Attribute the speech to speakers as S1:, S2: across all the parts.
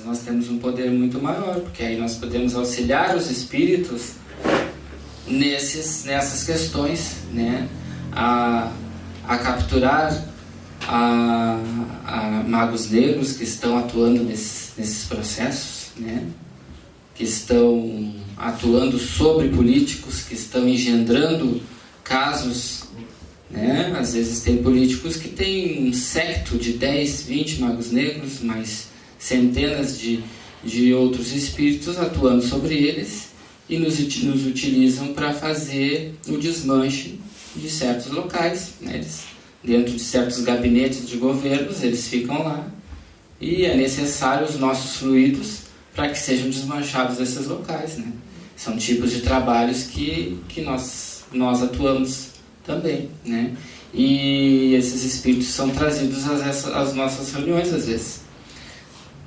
S1: nós temos um poder muito maior, porque aí nós podemos auxiliar os espíritos nessas questões, né? A capturar a magos negros que estão atuando nesses processos, né? Que estão atuando sobre políticos, que estão engendrando casos, né? Às vezes tem políticos que têm um séquito de 10, 20 magos negros, mas centenas de outros espíritos atuando sobre eles e nos utilizam para fazer o desmanche de certos locais, né? Dentro de certos gabinetes de governos, eles ficam lá e é necessário os nossos fluidos para que sejam desmanchados esses locais, né? São tipos de trabalhos que nós atuamos também, né? E esses espíritos são trazidos às nossas reuniões às vezes,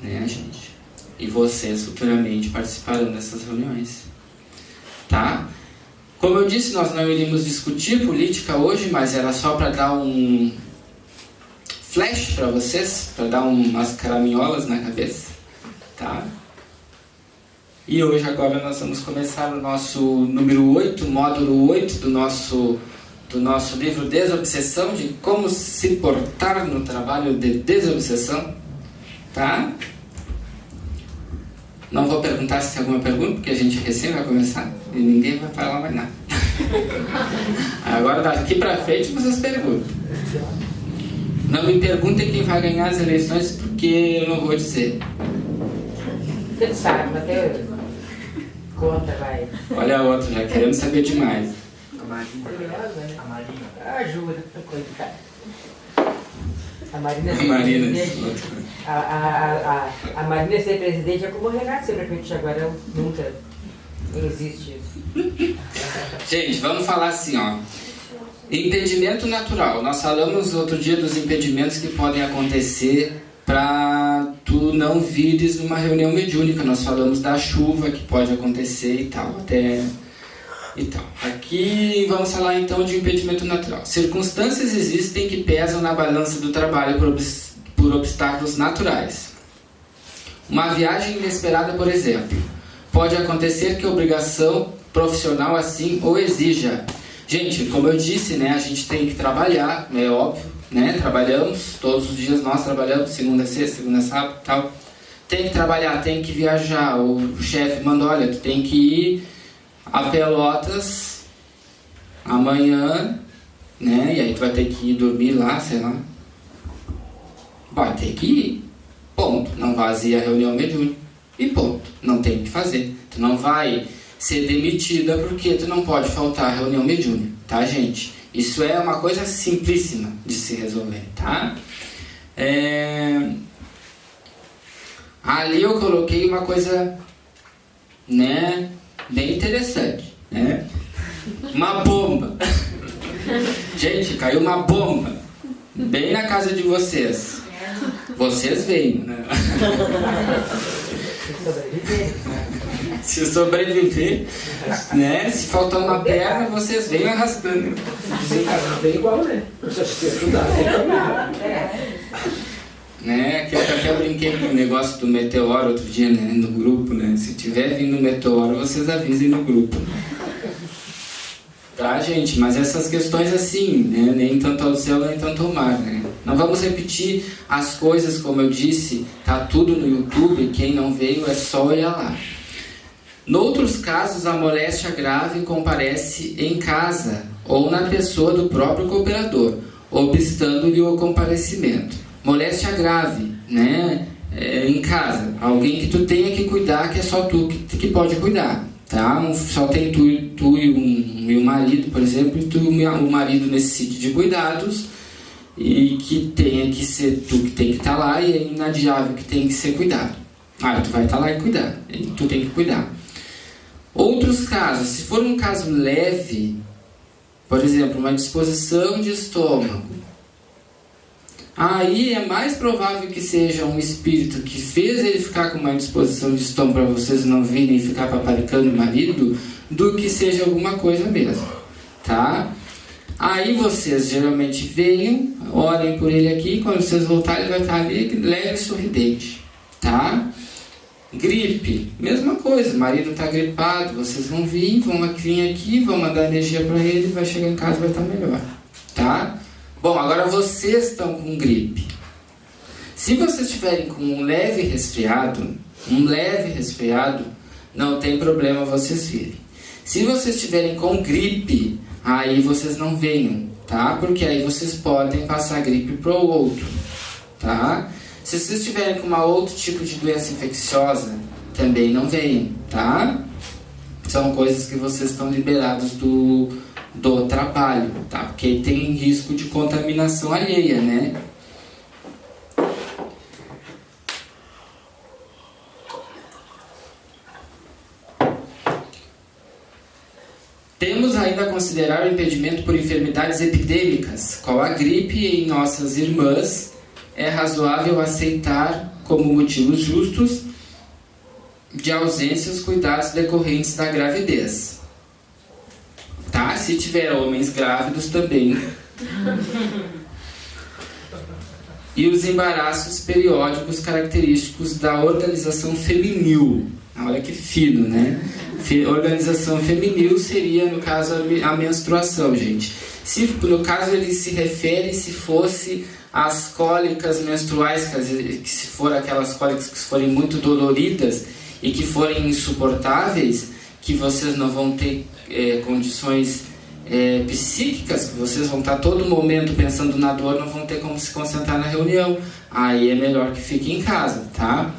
S1: né, gente? E vocês futuramente participarão dessas reuniões, tá? Como eu disse, nós não iríamos discutir política hoje, mas era só para dar um flash para vocês, para dar umas caraminholas na cabeça, tá? E hoje agora nós vamos começar o nosso número 8, módulo 8 do nosso livro Desobsessão, de como se portar no trabalho de desobsessão, tá? Não vou perguntar se tem alguma pergunta, porque a gente recém vai começar e ninguém vai falar mais nada. Agora daqui pra frente vocês perguntam. Não me perguntem quem vai ganhar as eleições, porque eu não vou dizer.
S2: Você sabe, até conta, vai.
S1: Olha a outra, já querendo saber demais.
S2: A Marina. Ajuda, coitada. A Marina ser presidente é como o Renato ser prefeito, agora nunca existe isso.
S1: Gente, vamos falar assim, ó. Impedimento natural. Nós falamos outro dia dos impedimentos que podem acontecer para tu não vires numa reunião mediúnica. Nós falamos da chuva que pode acontecer e tal, Aqui vamos falar então de impedimento natural. Circunstâncias existem que pesam na balança do trabalho por obstáculos naturais. Uma viagem inesperada, por exemplo. Pode acontecer que a obrigação profissional assim o exija. Gente, como eu disse, né, a gente tem que trabalhar, é óbvio, né? Trabalhamos, todos os dias nós trabalhamos, segunda a sexta, segunda a sábado, tal. Tem que trabalhar, tem que viajar. O chefe manda, olha, tu tem que ir a Pelotas amanhã, né? E aí tu vai ter que ir dormir lá, sei lá. Vai ter que ir. Ponto. Não vazia a reunião mediúnica. E ponto. Não tem o que fazer. Tu não vai ser demitida porque tu não pode faltar a reunião mediúnica, tá, gente? Isso é uma coisa simplíssima de se resolver, tá? Ali eu coloquei uma coisa, né, bem interessante, né? Uma bomba. Gente, caiu uma bomba bem na casa de vocês. Vocês veem, né? Se sobreviver, né? Se faltar uma perna, vocês vêm arrastando.
S3: Desencarnar bem igual, né? Se ajudar,
S1: né? Que eu até brinquei com o negócio do meteoro outro dia, né? No grupo, né? Se tiver vindo meteoro, vocês avisem no grupo. Tá, gente? Mas essas questões assim, né? Nem tanto ao céu, nem tanto ao mar, né? Não vamos repetir as coisas, como eu disse, tá tudo no YouTube, quem não veio é só olhar lá. Noutros casos, a moléstia grave comparece em casa ou na pessoa do próprio cooperador, obstando-lhe o comparecimento. Moléstia grave, né? Em casa, alguém que tu tenha que cuidar, que é só tu que pode cuidar, tá? Só tem tu e o marido, por exemplo, e o marido necessita de cuidados e que tenha que ser tu que tem que estar lá e é inadiável que tem que ser cuidado. Tu vai estar lá e cuidar, e tu tem que cuidar. Outros casos, se for um caso leve, por exemplo, uma disposição de estômago, aí é mais provável que seja um espírito que fez ele ficar com uma disposição de estômago para vocês não virem e ficar paparicando o marido, do que seja alguma coisa mesmo, tá? Aí vocês geralmente venham, orem por ele aqui, quando vocês voltarem ele vai estar ali leve e sorridente, tá? Gripe, mesma coisa, o marido está gripado, vocês vão vir aqui, vão mandar energia para ele, vai chegar em casa e vai estar melhor, tá? Bom, agora vocês estão com gripe. Se vocês estiverem com um leve resfriado, não tem problema vocês virem. Se vocês estiverem com gripe, aí vocês não venham, tá? Porque aí vocês podem passar a gripe para o outro, tá? Se vocês estiverem com outro tipo de doença infecciosa, também não venham, tá? São coisas que vocês estão liberados do trabalho, tá? Porque tem risco de contaminação alheia, né? Temos ainda a considerar o impedimento por enfermidades epidêmicas, qual a gripe em nossas irmãs, é razoável aceitar como motivos justos de ausência os cuidados decorrentes da gravidez. Tá? Se tiver homens grávidos também. E os embaraços periódicos característicos da organização feminil. Olha que fino, né? Organização feminil seria, no caso, a menstruação, gente. Se, no caso, ele se refere se fosse as cólicas menstruais, que se for aquelas cólicas que forem muito doloridas e que forem insuportáveis, que vocês não vão ter condições psíquicas, que vocês vão estar todo momento pensando na dor, não vão ter como se concentrar na reunião. Aí é melhor que fique em casa, tá?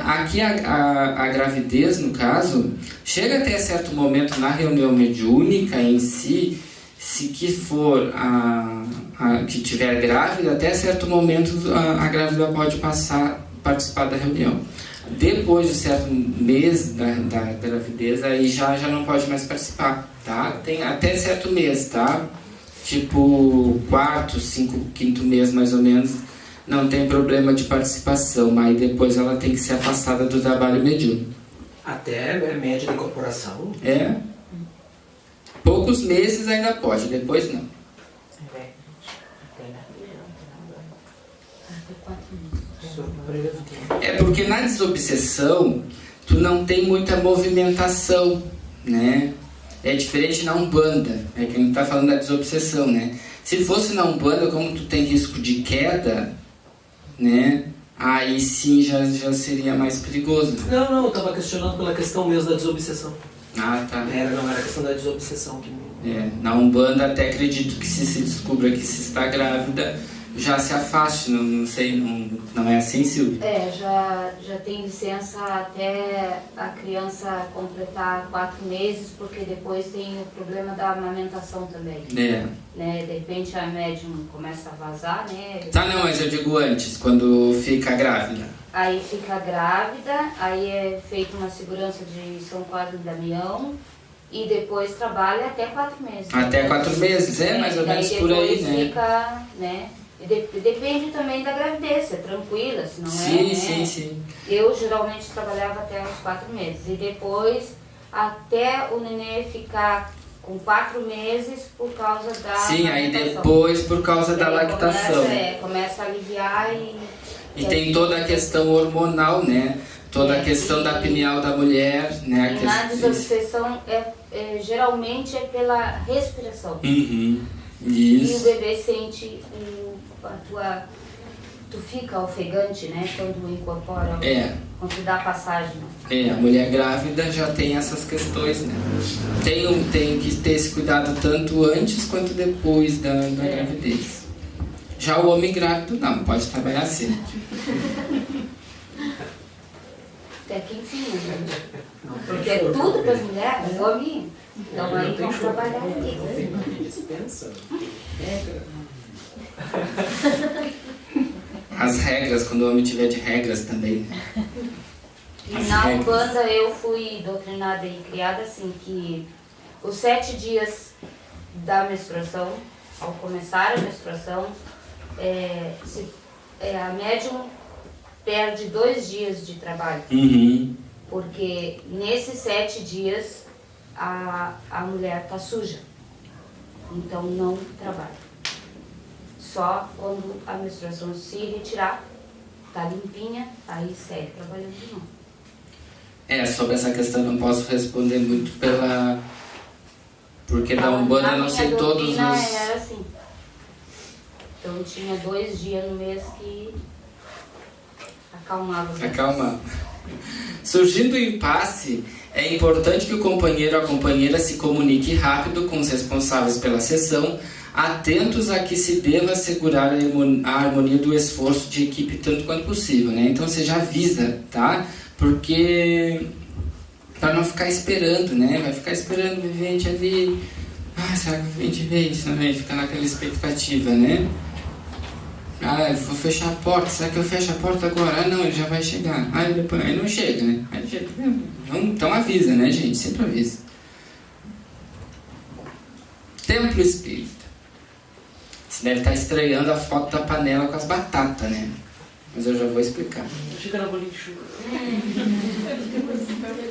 S1: Aqui a gravidez, no caso, chega até certo momento na reunião mediúnica em si, se que for que tiver grávida, até certo momento a grávida pode participar da reunião. Depois de certo mês da gravidez, aí já não pode mais participar, tá? Tem até certo mês, tá? Tipo, quinto mês mais ou menos, não tem problema de participação, mas depois ela tem que ser afastada do trabalho mediúnico.
S3: Até média de incorporação?
S1: Poucos meses ainda pode, depois não. Porque na desobsessão tu não tem muita movimentação, né? É diferente na Umbanda, que a gente está falando da desobsessão, né? Se fosse na Umbanda, como tu tem risco de queda, né? Aí sim já seria mais perigoso.
S3: Não, eu estava questionando pela questão mesmo da desobsessão.
S1: Ah, tá.
S3: Não era a questão da desobsessão.
S1: Na Umbanda até acredito que se descubra que se está grávida, já se afaste, não sei, não é assim, Silvia?
S4: Já tem licença até a criança completar 4 meses, porque depois tem o problema da amamentação também. Né? De repente a médium começa a vazar, né?
S1: Não, mas eu digo antes, quando fica grávida.
S4: Aí fica grávida, aí é feita uma segurança de São Quadro Damião e depois trabalha até 4 meses. Até
S1: 4 meses, mais ou menos por aí, né?
S4: Fica, né? Depende também da gravidez, é tranquila, se não
S1: Sim.
S4: Eu geralmente trabalhava até os 4 meses e depois até o nenê ficar com 4 meses por causa da
S1: aí depois por causa da lactação.
S4: Começa a aliviar
S1: e tem toda a questão hormonal, né? Toda a questão da pineal da mulher, né?
S4: E na desobsessão geralmente é pela respiração.
S1: Isso.
S4: E o bebê sente tu fica ofegante, né? Quando incorpora, quando tu dá passagem.
S1: A mulher grávida já tem essas questões, né? Tem que ter esse cuidado tanto antes quanto depois da gravidez. Já o homem grávido não, pode trabalhar cedo.
S4: Até que enfim, né? Porque é tudo para as mulheres, homem. Então aí vão trabalhar aqui.
S3: Dispensa.
S1: As regras, quando o homem tiver de regras também.
S4: E na Umbanda eu fui doutrinada e criada assim, que os 7 dias da menstruação, ao começar a menstruação, a médium perde 2 dias de trabalho. Porque nesses 7 dias a mulher está suja. Então não trabalha. Só quando a menstruação se retirar, tá limpinha, aí segue trabalhando de novo.
S1: Sobre essa questão não posso responder muito porque da Umbanda eu não sei todos os...
S4: Era assim. Então tinha 2 dias no mês que acalmava.
S1: Surgindo o impasse, é importante que o companheiro ou a companheira se comunique rápido com os responsáveis pela sessão, atentos a que se deva assegurar a harmonia do esforço de equipe tanto quanto possível, né? Então você já avisa, tá? Porque para não ficar esperando, né? Vai ficar esperando o vivente ali. Será que o vivente vem? Isso não vem, fica naquela expectativa, né? Eu vou fechar a porta, será que eu fecho a porta agora? Não, ele já vai chegar. Depois, aí não chega, né? Aí chega. Então avisa, né, gente? Sempre avisa. Templo espírita. Você deve estar estranhando a foto da panela com as batatas, né? Mas eu já vou explicar.
S3: Fica na bolinha de chuva.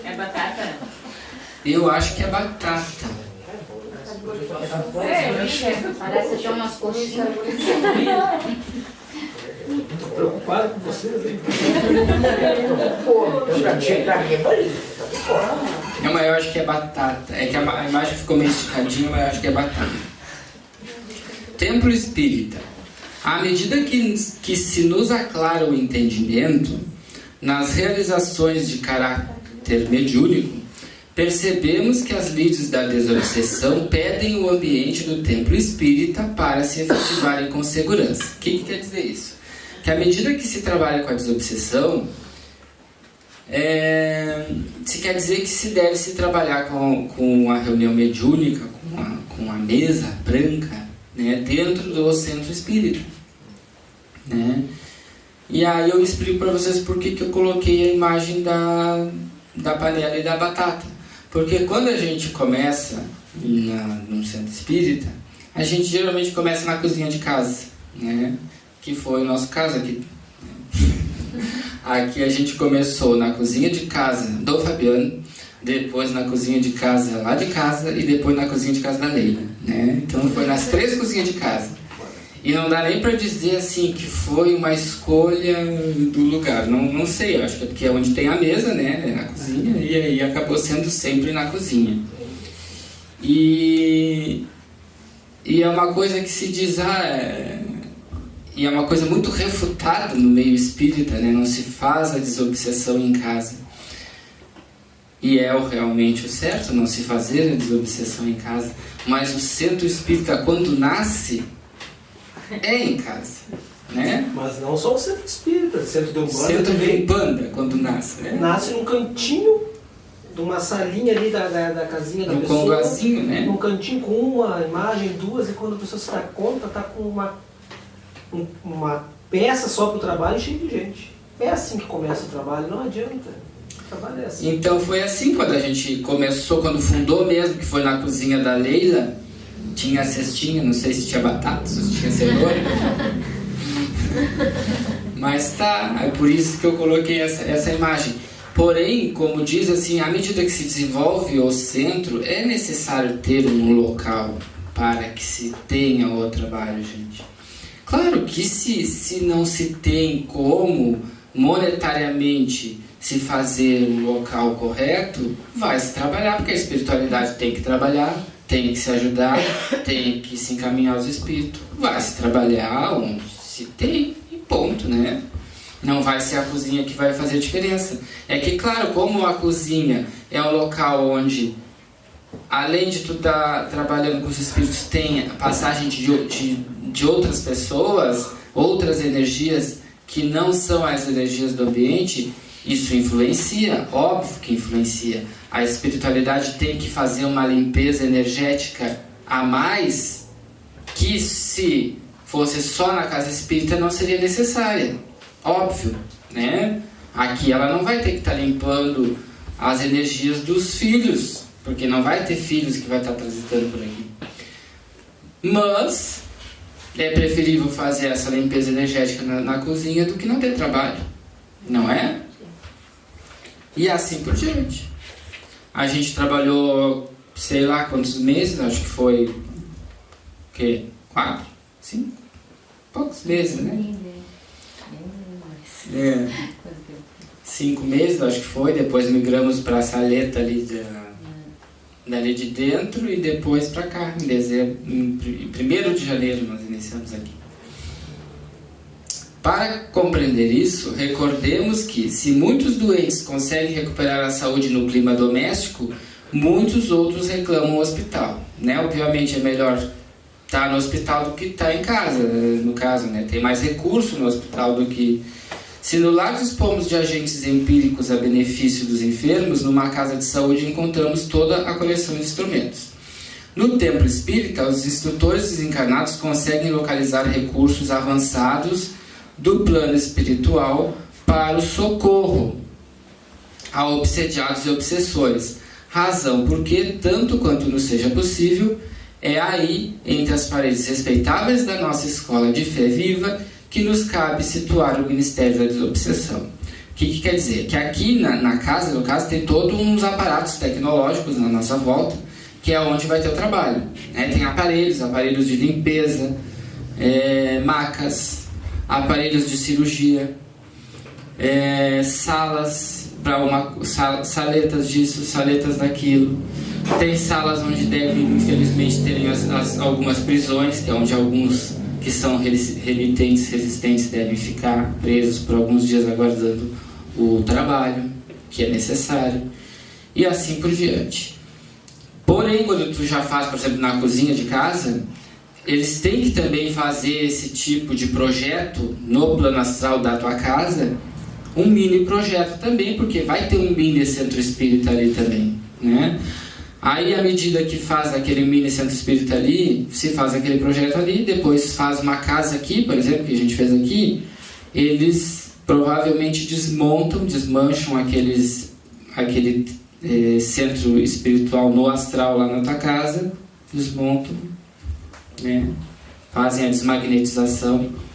S2: É batata?
S1: Eu acho que é batata.
S4: Parece que tem umas coxinhas.
S3: Tô preocupado com vocês, hein?
S1: Mas eu acho que é batata. É que a imagem ficou meio esticadinha, mas eu acho que é batata. Templo espírita. À medida que se nos aclara o entendimento, nas realizações de caráter mediúnico, percebemos que as lides da desobsessão pedem o ambiente do templo espírita para se efetivarem com segurança. O que quer dizer isso? Que à medida que se trabalha com a desobsessão, se quer dizer que se deve se trabalhar com a reunião mediúnica, com a mesa branca, né, dentro do centro espírita, né? E aí eu explico para vocês por que eu coloquei a imagem da panela e da batata. Porque quando a gente começa no centro espírita, a gente geralmente começa na cozinha de casa, né? Que foi o nosso caso aqui. Aqui a gente começou na cozinha de casa do Fabiano, depois na cozinha de casa lá de casa e depois na cozinha de casa da Leila, né? Então foi nas 3 cozinhas de casa. E não dá nem para dizer assim que foi uma escolha do lugar. Não sei, eu acho que é porque é onde tem a mesa, né? Na cozinha, e aí acabou sendo sempre na cozinha. E é uma coisa que se diz, e é uma coisa muito refutada no meio espírita, né? Não se faz a desobsessão em casa. E é realmente o certo, não se fazer a desobsessão em casa. Mas o centro espírita, quando nasce, é em casa, né?
S3: Mas não só o centro espírita, o centro de Umbanda
S1: Centro de
S3: também.
S1: Umbanda, quando nasce, né?
S3: Nasce num cantinho de uma salinha ali da casinha da pessoa.
S1: Um congazinho, né?
S3: Num cantinho com uma imagem, 2, e quando a pessoa se dá conta, tá com uma peça só pro trabalho cheia de gente. É assim que começa o trabalho, não adianta. O trabalho é assim.
S1: Então foi assim quando a gente começou, quando fundou mesmo, que foi na cozinha da Leila. Tinha a cestinha, não sei se tinha batata, se tinha cenoura. Mas tá, é por isso que eu coloquei essa imagem. Porém, como diz assim, à medida que se desenvolve o centro, é necessário ter um local para que se tenha o trabalho, gente. Claro que se não se tem como monetariamente se fazer um local correto, vai se trabalhar, porque a espiritualidade tem que trabalhar, tem que se ajudar, tem que se encaminhar aos espíritos. Vai se trabalhar onde se tem e ponto, né? Não vai ser a cozinha que vai fazer a diferença. É que, claro, como a cozinha é um local onde, além de tu estar trabalhando com os espíritos, tem a passagem de outras pessoas, outras energias que não são as energias do ambiente, isso influencia, óbvio que influencia. A espiritualidade tem que fazer uma limpeza energética a mais, que se fosse só na casa espírita não seria necessária. Óbvio, né? Aqui ela não vai ter que estar limpando as energias dos filhos, porque não vai ter filhos que vai estar transitando por aqui. Mas é preferível fazer essa limpeza energética na cozinha do que não ter trabalho, não é? E assim por diante. A gente trabalhou, sei lá quantos meses, acho que foi, 4, 5? Poucos meses, né? 5 meses, acho que foi. Depois migramos para a saleta ali dali de dentro e depois para cá, em dezembro, em 1º de janeiro nós iniciamos aqui. Para compreender isso, recordemos que se muitos doentes conseguem recuperar a saúde no clima doméstico, muitos outros reclamam o hospital, né? Obviamente é melhor estar no hospital do que estar em casa, no caso, né? Tem mais recurso no hospital do que... Se no lar dispomos de agentes empíricos a benefício dos enfermos, numa casa de saúde encontramos toda a coleção de instrumentos. No templo espírita, os instrutores desencarnados conseguem localizar recursos avançados do plano espiritual para o socorro a obsediados e obsessores. Razão porque, tanto quanto nos seja possível, é aí, entre as paredes respeitáveis da nossa escola de fé viva, que nos cabe situar o Ministério da Desobsessão. O que quer dizer? Que aqui na casa, no caso, tem todos uns aparatos tecnológicos na nossa volta, que é onde vai ter o trabalho, né? Tem aparelhos de limpeza, macas, aparelhos de cirurgia, salas para saletas disso, saletas daquilo. Tem salas onde devem, infelizmente, terem algumas prisões, que é onde alguns que são remitentes, resistentes, devem ficar presos por alguns dias aguardando o trabalho que é necessário, e assim por diante. Porém, quando tu já faz, por exemplo, na cozinha de casa, eles têm que também fazer esse tipo de projeto no plano astral da tua casa, um mini projeto também, porque vai ter um mini centro espírita ali também, né? Aí, à medida que faz aquele mini centro espírita ali, se faz aquele projeto ali, depois faz uma casa aqui, por exemplo, que a gente fez aqui, eles provavelmente desmancham aquele centro espiritual no astral lá na tua casa, desmontam, né? Fazem a desmagnetização.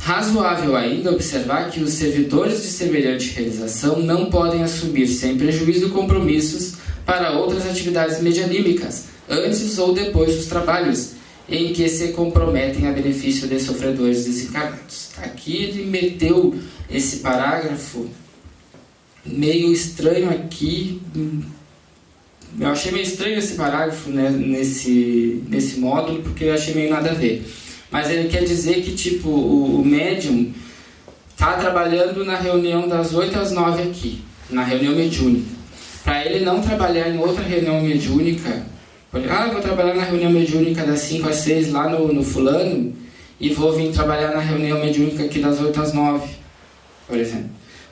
S1: Razoável ainda observar que os servidores de semelhante realização não podem assumir sem prejuízo compromissos para outras atividades medianímicas, antes ou depois dos trabalhos, em que se comprometem a benefício de sofredores desencarnados. Aqui ele meteu esse parágrafo meio estranho aqui. Eu achei meio estranho esse parágrafo, né, nesse módulo, porque eu achei meio nada a ver. Mas ele quer dizer que, tipo, o médium está trabalhando na reunião das 8 às 9 aqui, na reunião mediúnica. Para ele não trabalhar em outra reunião mediúnica, vou trabalhar na reunião mediúnica das 5 às 6 lá no fulano, e vou vir trabalhar na reunião mediúnica aqui das 8 às 9, por exemplo.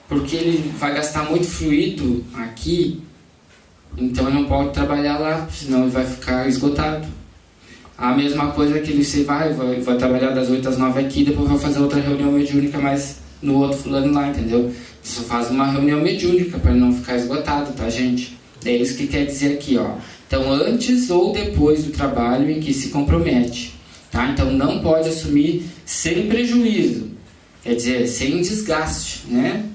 S1: Porque ele vai gastar muito fluido aqui, então ele não pode trabalhar lá, senão ele vai ficar esgotado. A mesma coisa que ele vai trabalhar das 8 às 9 aqui, depois vai fazer outra reunião mediúnica, mas no outro fulano lá, entendeu? Só faz uma reunião mediúnica para não ficar esgotado, tá, gente? É isso que quer dizer aqui, ó. Então, antes ou depois do trabalho em que se compromete, tá? Então, não pode assumir sem prejuízo, quer dizer, sem desgaste, né?